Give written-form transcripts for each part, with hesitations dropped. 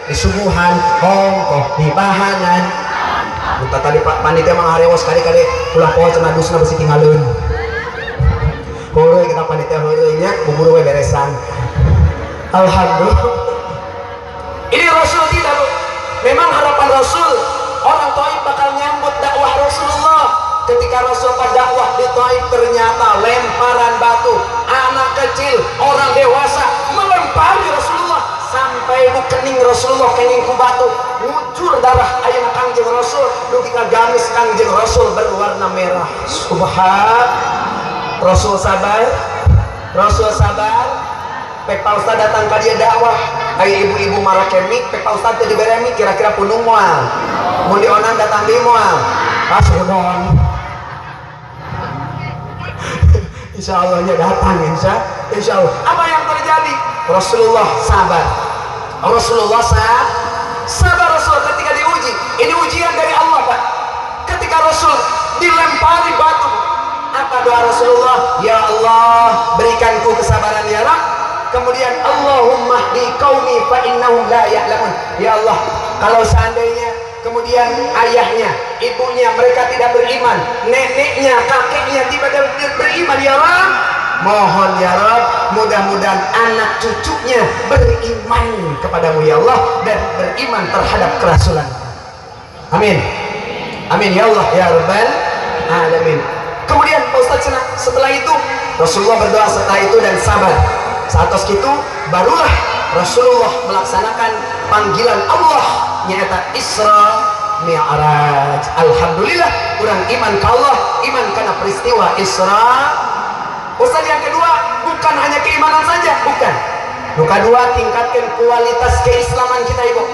di subuhan hongkoh di bahanan minta tadi Pak panitia mengharewas kali-kali pulang pohon cenah dusna besi tinggalin heureuy kita panitia heureuy nya buburu we beresan alhamdulillah. Ini Rasul tidak, memang harapan Rasul orang Taif bakal nyambut dakwah Rasulullah. Ketika Rasul berdakwah di Taif ternyata lemparan batu, anak kecil, orang dewasa melempari Rasulullah sampai kening Rasulullah kening ku batu, ngucur darah ayeuna Kangjeng Rasul, dugi ka gamis Kangjeng Rasul berwarna merah. Subhan. Rasul sabar, Rasul sabar. Pek Pak Ustad datang ke dia dakwah, aya ibu-ibu marah kemik, Pek Pak Ustad teh dibere mik kira-kira punung moal. Mun dionan datang di moal. Pas udon. Insyaallah nya datang insyaallah. Apa yang terjadi? Rasulullah sabar. Rasulullah sabar Rasul ketika diuji. Ini ujian dari Allah, Pak. Ketika Rasul dilempari batu, apa doa Rasulullah? Ya Allah, berikanku kesabaran ya Rabb. Kemudian Allahumma di qaumi fa innahum la ya'lamun. Ya Allah, kalau seandainya kemudian ayahnya, ibunya mereka tidak beriman, neneknya, kakeknya tidak beriman ya Rabb, mohon ya Rabb, mudah-mudahan anak cucunya beriman kepadamu ya Allah dan beriman terhadap kerasulan. Amin. Amin ya Allah ya Rabbal alamin. Kemudian Pak Ustaz setelah itu Rasulullah berdoa setelah itu dan sabar. Saat itu barulah Rasulullah melaksanakan panggilan Allah nyata Isra Mi'raj. Alhamdulillah orang iman ke Allah, iman karena peristiwa Isra. Ustaz yang kedua bukan hanya keimanan saja, bukan. Yang kedua tingkatkan kualitas keislaman kita ibu.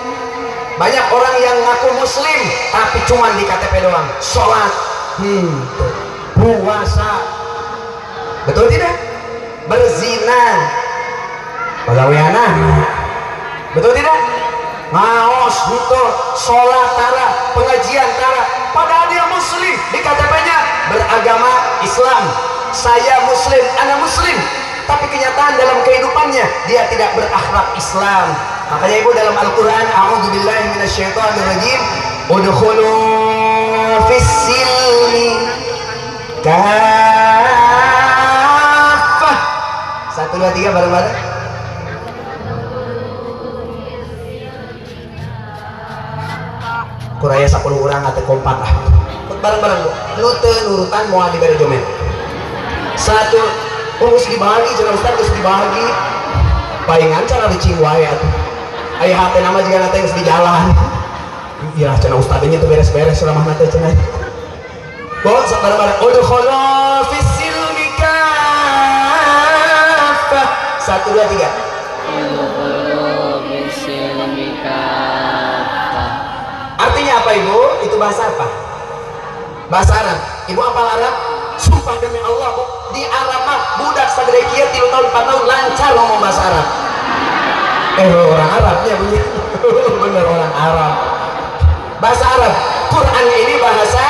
Banyak orang yang ngaku muslim tapi cuma di KTP doang. Sholat, puasa, betul tidak? Berzina, pegawaiana, betul tidak? Maos, betul, sholat tara, pengajian tara, padahal dia muslim, di KTP-nya beragama Islam. Saya muslim, anak muslim, tapi kenyataan dalam kehidupannya dia tidak berakhlak Islam. Makanya ibu dalam Al-Quran, a'udzubillahi minasyaitonirrajim, udkhulu fis-silmi kaffah. 1, 2, 3 bareng-bareng. Kuraya 10 orang atau kompak lah. Bareng-bareng bu. Nurutan mau diberi jomen. 1, harus dibagi, jangan Ustaz harus dibagi. Palingan cara dicing wae atuh. Aya hate nama juga nanti harus di jalan. Iya cenah Ustadnya tuh beres-beres selama nanti cenah. Bawa bareng-bareng. Udkhulu fis-silmi kaffah. 1, 2, 3. Artinya apa ibu? Itu bahasa apa? Bahasa Arab. Ibu apal Arab? Sumpah demi Allah bu, di Arab mah budak sagede kieu 3 tahun 4 tahun lancar ngomong bahasa Arab. Orang Arabnya begitu. Bener orang Arab. Bahasa Arab. Quran ini bahasa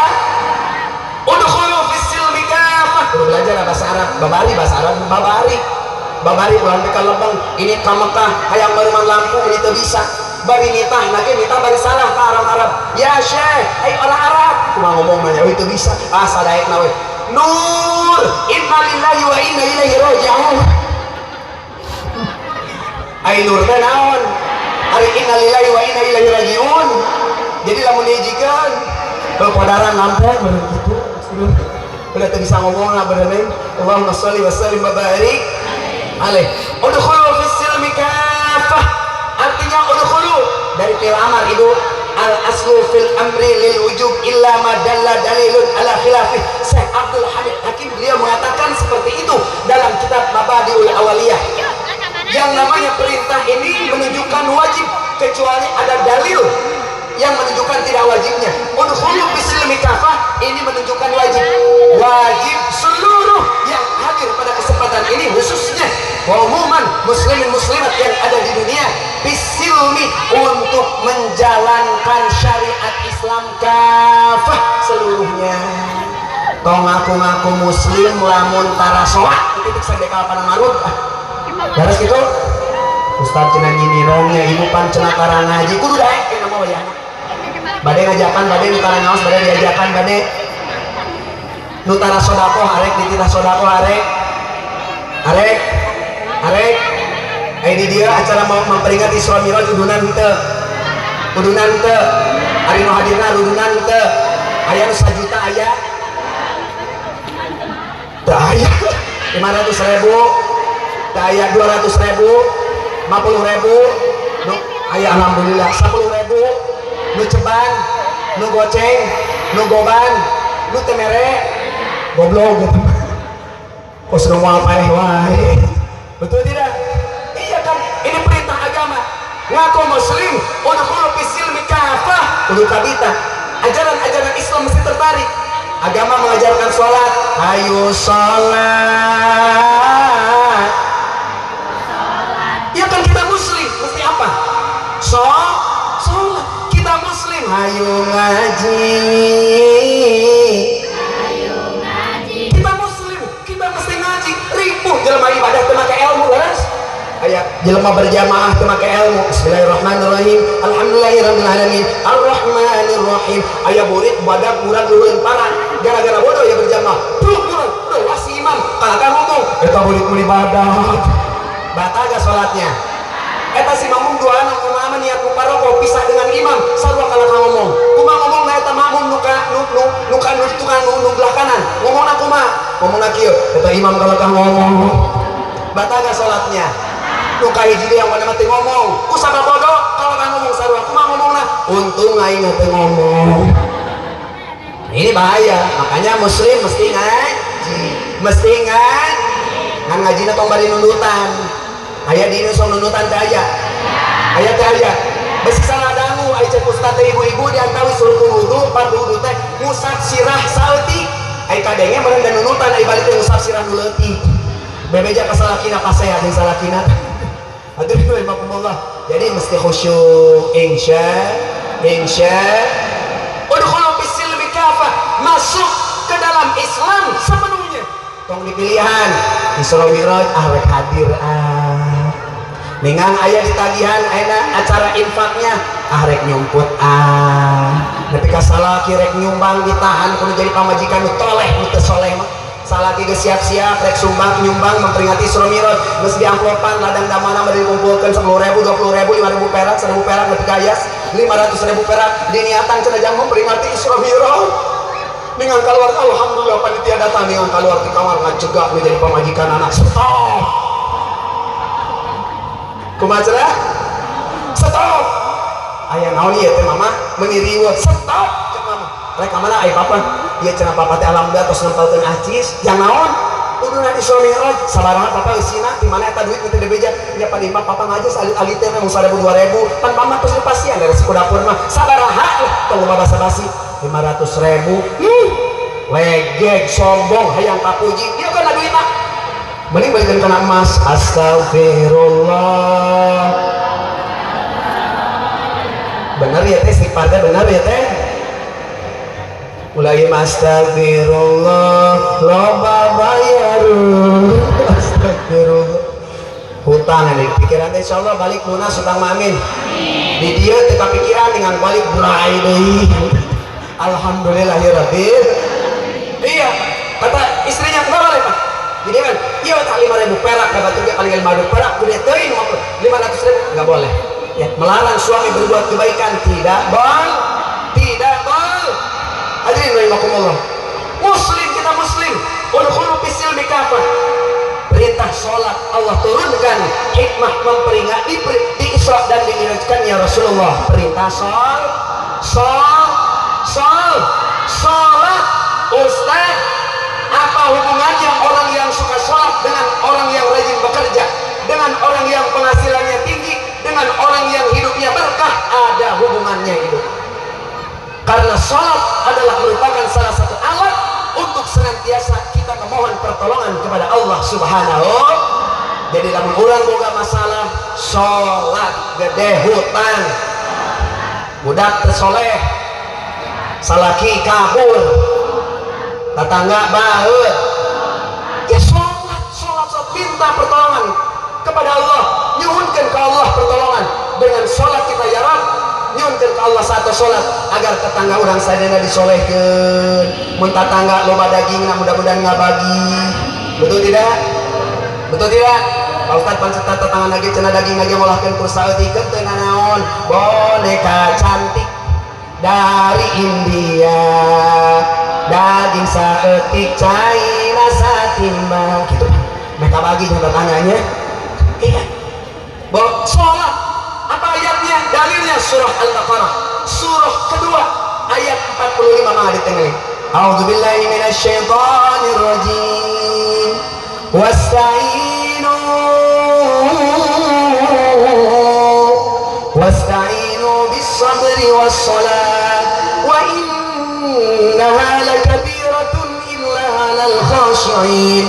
udkhulu fis-silmi kaffah. Kudu belajar bahasa Arab. Babari bahasa Arab babari ulang ke Lembang ini ka Mekah hayang baruman lampu ini teu bisa. Bari nitah bari salah ke Arab. Ya Syekh, ai orang Arab. Kumaha ngomong mah itu bisa. Sadaekna we. Nur, inna lillahi wa inna ilaihi raji'un. Ai nur teh naon? Ari inna lillahi wa inna ilaihi raji'un. Jadi lamun dijikeun padaran lampet begitu. Udah teu bisa ngomong lah bener. Allahumma shalli wa sallim wa barik alaih. Udkhulu fis-silmi kaffah. Artinya udkhulu dari fi'il amar itu al-aslu fil amri lil wujub illa ma dalla dalilun ala khilafih. Syekh Abdul Hamid Hakim beliau mengatakan seperti itu dalam kitab Mabadiul Awaliyah. Yang namanya perintah ini menunjukkan wajib kecuali ada dalil yang menunjukkan tidak wajibnya. Udkhulu fis-silmi kaffah ini menunjukkan wajib. Wajib seluruh yang hadir pada kesempatan ini khususnya wa umuman muslimin muslimat yang ada di dunia bisilmi untuk menjalankan syariat Islam kafah seluruhnya. Tong ngaku-ngaku muslim lamun tara sholat titik sadeka panang marut. Beres gitu. Ustaz cenah nyinirongnya ibu pan cenah karang ngaji kudu daek kena mau ya bade ngajakan bade nu karang ngaos bade diajakan bade nu tara sodako arek dititah sodako arek di dia acara mau memperingati Isra Mi'raj udunan teu ari nu hadirna udunan teu aya nu 1 juta aya teu aya 500.000 teu aya 200.000 50.000 nu aya alhamdulillah 10.000 nu ceban nu goceng nu goban nu teu mere goblok gitu kok sedang wae wae betul tidak iya kan ini perintah agama ngaku muslim udkhulu fis-silmi kafah kudu kabita ajaran-ajaran Islam mesti tertarik agama mengajarkan sholat ayo sholat ya kan kita muslim mesti apa sholat kita muslim ayo ngaji kita muslim kita mesti ngaji ribuh jelema ibadah teu make ilmu guys aya jelema berjamaah teu make ilmu bismillahirrahmanirrahim alhamdulillahirabbil alamin arrahmanirrahim aya murid badak murag luhur parah gara-gara bodoh ya berjamaah udah wasi imam kagak ngomong eta murid ibadah batal gak sholatnya eta si makmum duaan kumaha niat muparoko pisah dengan imam sarua kalau ngomong kumaha ngomong na eta makmum nu tukang nu belah kanan ngomongna kumaha ngomongna kieu eta imam kalau ngomong batal gak sholatnya nu kahiji yang pada mati ngomong ku sabab bodoh kalau ngomong sarua kumaha ngomongna untung aing teu ngomong ini bahaya makanya muslim mesti ngaji ngan ngajina tong bari nunutan aya di Indonesia nunutan teh aya besi salah dangu aya cek ustaz ibu-ibu diantawi suruh wudu fardu wudu teh ngusap sirah saeutik aya kadenge meureun da nunutan aya balik teh ngusap sirah nu leutik bebeja ka salakina pasehat jeung salakina aduh rahimakumullah jadi mesti khusyuk insya udkhulu fis-silmi kafah masuk ke dalam Islam sepenuhnya tong dipilihan Isra Mi'raj rek hadir ningang aya di tagihan ayeuna acara infaknya rek nyumput nepi ka salaki rek nyumbang ditahan kudu jadi pamajikan nu toleh nu teu soleh mah salaki geus siap-siap rek sumbang nyumbang memperingati Isra Mi'raj geus di amplopan ladang damana mah dikumpulkeun 10.000 20.000 5.000 perak 1.000 perak nepi ka ayas 500.000 perak diniatan cenah jang memperingati Isra Mi'raj dengan keluar alhamdulillah panitia datang dengan keluar di kamar ngacegak menjadi pemajikan anak stop kumaha cenah stop aya naon ieu teh mama meniriwa stop cek mama rek ka mana aya papa ieu cenah papa teh alhamdulillah tos nempelkeun acis jang naon uduna Isra Mi'raj sabaraha papa eusina di mana eta duit teh dibeja nya padimah papa ngajos alit-alit teh mung 1.000 2.000 pan mama tos dipasian dari suku dapur mah sabaraha tong loba basa-basi 500.000 legeg sombong hayang kapuji dia kan duit mah mending balikan kana emas astagfirullah bener ya teh istighfar teh bener ya teh mulai astagfirullah loba bayaru astagfirullah hutang ini pikiran teh insyaallah balik lunas hutang mamin di dia teh pikiran dengan balik berai deui alhamdulillah ya rabbil iya kata istrinya enggak boleh pak jadi kan iya tak 5.000 perak dapat juga paling 5.000 perak gede teuing 500.000 enggak boleh ya melarang suami berbuat kebaikan tidak hadirin rahimakumullah muslim kita muslim udkhulu fis-silmi kafah perintah sholat Allah turunkan hikmah memperingati di Isra dan di Mi'rajkan ya Rasulullah perintah sholat Ustaz apa hubungannya orang yang suka sholat dengan orang yang rajin bekerja dengan orang yang penghasilannya tinggi dengan orang yang hidupnya berkah ada hubungannya itu karena sholat adalah merupakan salah satu alat untuk senantiasa kita memohon pertolongan kepada Allah Subhanahu. Jadi lamun urang boga masalah sholat gede hutang budak tersoleh salaki kabur tetangga baheut ya sholat minta pertolongan kepada Allah nyuhunkeun ka Allah pertolongan dengan sholat kita ya Rabb, nyuhunkeun ka Allah satu sholat agar tetangga urang sadena disolehkeun. Mun tatangga loba dagingna mudah-mudahan ngabagi. Betul tidak? Betul tidak? Pak Ustaz pancet tetangga lagi cenah daging lagi ngolahkeun kursa eutikeun teu naon boneka cantik dari India, daging saeutik China satimba gitu Pak. Mereka bagi jangan tanyanya. Iya. Sholat apa ayatnya? Dalilnya surah Al-Baqarah surah kedua ayat 45 mah ditengah. A'udzubillahi minasyaitonir rajim. Wasta'inu bis-sabri was-salat wa innaha lakabiratun illa 'alal khashi'in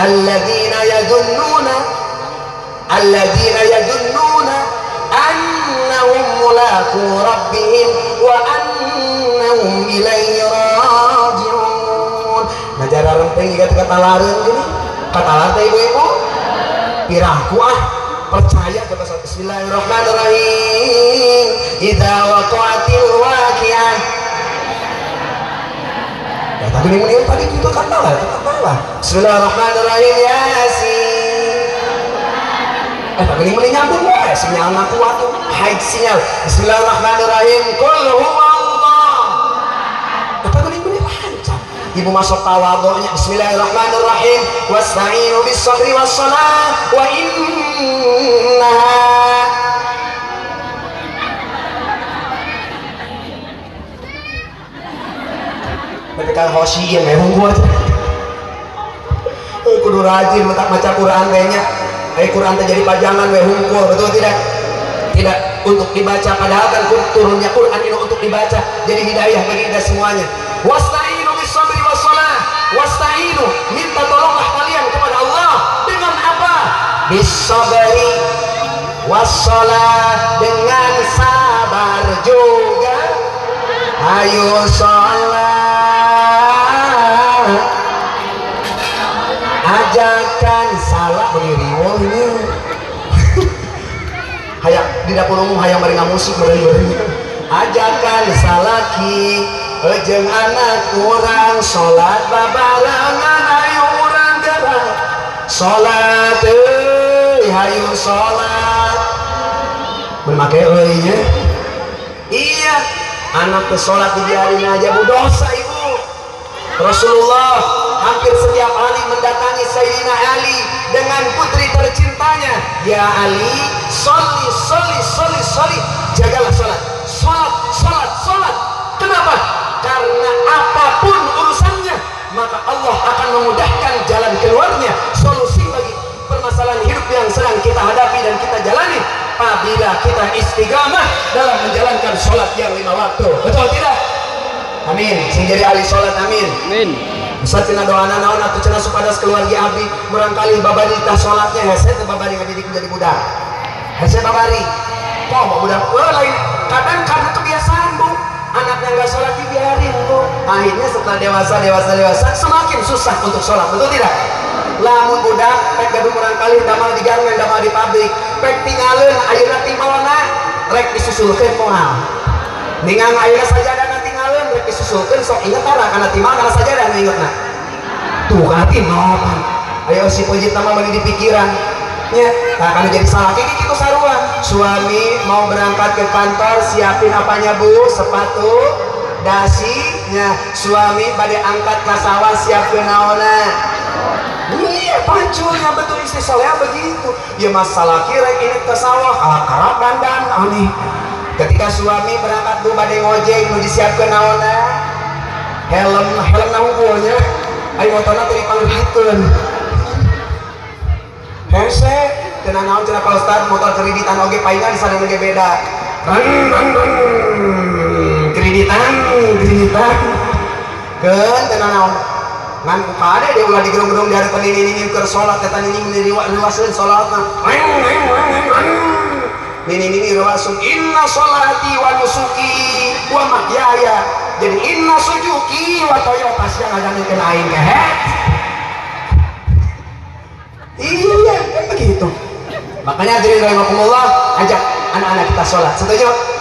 alladzina yadunnuna annahum mulaqu rabbihim wa annahum ilaihi raji'un. Ngajara rempeng ieu kata lareung gini. Kata lar teh ibu-ibu. Pirahku percaya ke bahasa Bismillahirrahmanirrahim. Idza waqa'atil waqi'ah. Ya tadi mending tadi itu kata lah. Bismillahirrahmanirrahim Yasin. Tadi mending nyambung wae sinyalna kuat tuh. Haid sinyal. Bismillahirrahmanirrahim. Qul huwallah. Tadi mending lancar. Ibu masuk tawadhu'nya. Bismillahirrahmanirrahim. Wasta'inu bis-sabri was-salat wa innaha Mereka hosyiin memang buat kudu rajin maca Quran kayaknya. Quran teh jadi pajangan we hungkul, betul tidak? Tidak untuk dibaca, padahal kan turunnya Quran ini untuk dibaca. Jadi hidayah bagi kita semuanya. Wasta'inu bis-sabri was-salah. Wasta'inu, minta tolonglah kalian kepada Allah dengan apa? Bis-sabri was-salah, dengan sabar juga. Ayo sholat, ajakan salah beriwuh ini. Hayang di dapur umum hayang mereka musik beri-beri. Ajakan salaki jeung anak urang salat babarengan ayo urang gerak salat euy hayu salat bermake euy nya. Iya anak ke salat dibiarin aja bu dosa ibu. Rasulullah hampir setiap hari mendatangi Sayyidina Ali dengan putri tercintanya. Ya Ali, sholli, sholli, sholli, sholli. Jagalah salat. Salat, salat, salat. Kenapa? Karena apapun urusannya, maka Allah akan memudahkan jalan keluarnya, solusi bagi permasalahan hidup yang sedang kita hadapi dan kita jalani apabila kita istiqamah dalam menjalankan salat yang 5 waktu. Betul tidak? Amin. Sing jadi ahli salat, amin. Amin. Ustaz cenah doana naon atuh cenah supados keluarga abdi murangkali babari tah salatnya hese teh babari ngadidik menjadi budak. Hese babari. Kok budak lain kadang karena kebiasaan, Bu. Anaknya enggak salat dibiarin, Bu. Akhirnya setelah dewasa semakin susah untuk salat. Betul tidak? Lamun budak pek gaduh murangkali damal di garmen, damal di pabrik, pek tinggalin ayeuna timbalna rek disusulkeun moal. Ningang ayeuna sajadah tinggalin rek disusulkeun sok inget tara kana timal kana sajadah nu ingetna. Tuh kana timal. Ayo si pojit mah meuli di pikiran. Nya, nah kana jadi salah iki kitu sarua. Suami mau berangkat ke kantor, siapin apanya Bu? Sepatu, dasi, nya suami bade angkat ka sawah siapkeun naonna? Iya, panculnya betul istri soleha begitu. Ya masalah kira ini ke sawah, kalak-kalak dandan aneh. Ketika suami berangkat tuh badai ngojek nu disiapkeun naonna? Helm unggulnya. Ayo motorna teh dipanggilkeun. Hese, tenang naon cenah Pak Ustaz, motor kreditan oge paingan sana ge beda. Kreditan. Keun tenang naon. Ngan kade dia ulah digerung-gerung di hadapan ini keur salat eta ini riwaseun salatna. Ini rawasun inna sholati wa nusuki wa mahyaya. Jadi inna sujuki wa toyota sia ngajanikeun aing kehe. Iya, kan begitu. Makanya hadirin rahimakumullah, ajak anak-anak kita sholat. Setuju?